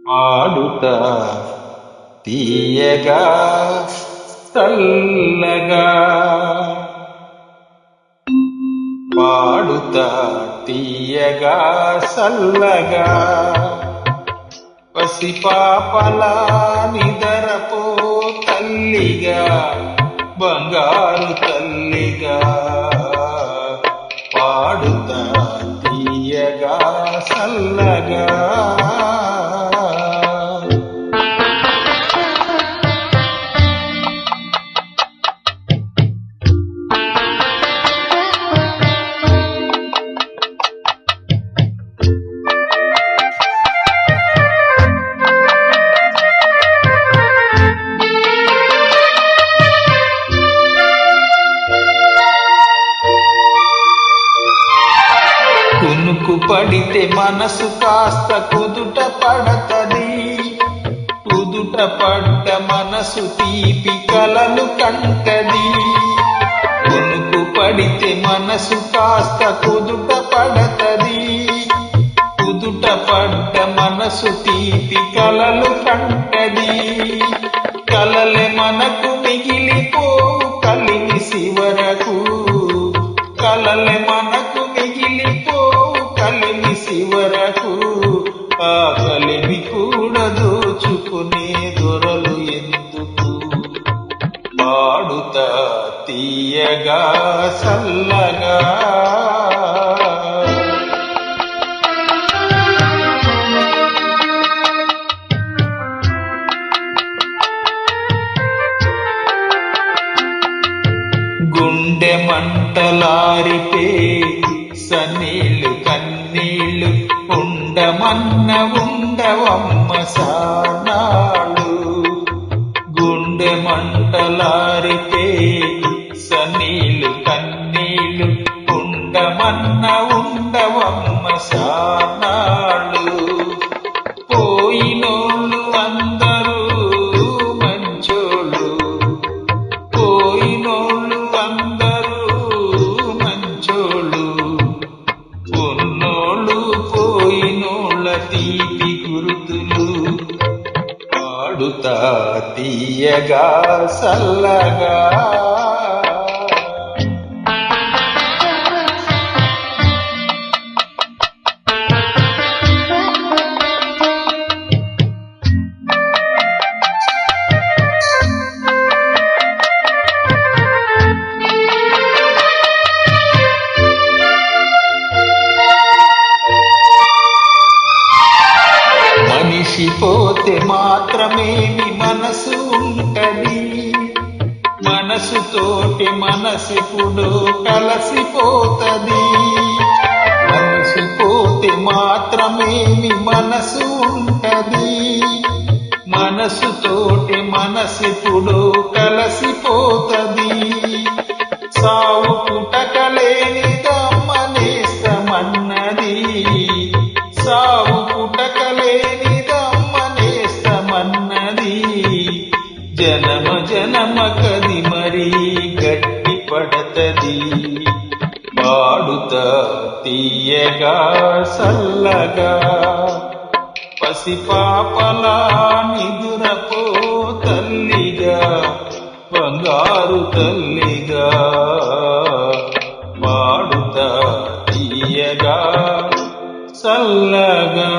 ఆడుతా తీయగా చల్లగా పాడుతా తీయగా చల్లగా పసిపాపలా నిదరపో తల్లిగా బంగారు తల్లిగా పాడుతా తీయగా చల్లగా కునుకు పడితే మనసు కాస్త కుదుట పడతది, కుదుట పడ్డ మనసు తీపి కలలు కంటది. కునుకు పడితే మనసు కాస్త కుదుట పడతది, కుదుట పడ్డ మనసు తీపి కలలు కంటది. కలలే మనకు మిగిలిపోవు కలిసి వరకు, కలలే మనకు మిగిలిపోవు కలిసి వరకు. ఆ కలిమి కూడా దోచుకునే దొరలు ఎందుకు? పాడుతా తీయగా చల్లగా గుండె మంటలారిపే సన్నీళ్ళు కన్నీళ్ళు ఉండమన్న ఉండవమ్మ సానాళ్ళు. గుండె మంటలారిపే సన్నీళ్ళు కన్నీళ్ళు ఉండమన్న ఉండవమ్మ సానాళ్ళు. పోయినోళ్ళు అందరూ మంచోళ్ళు, పోయినోళ్ళు అందరూ మంచోళ్ళు, ఉన్నోళ్ళు పోయినోళ్ళ తీపి గుర్తులు. పాడుతా తీయగా చల్లగా మనిషిపోతే మాత్రమేమి మనసు ఉంటది, మనసుతోటి మనసెప్పుడో కలసిపోతది. మనసుపోతే మాత్రమేమి మనసు ఉంటది, మనసుతోటి మనసెప్పుడో కలసిపోతది. సావు పుటకలేనిదమ్మ నేస్తమన్నది, సావు పుటకలేనిదమ్మ నేస్తమన్నది. జనమ జనమ కది మరీ గట్టి పడతది. పాడుతా తీయగా చల్లగా పసిపాపలా నిదురపో తల్లిగా బంగారు తల్లిగా. పాడుతా తీయగా చల్లగా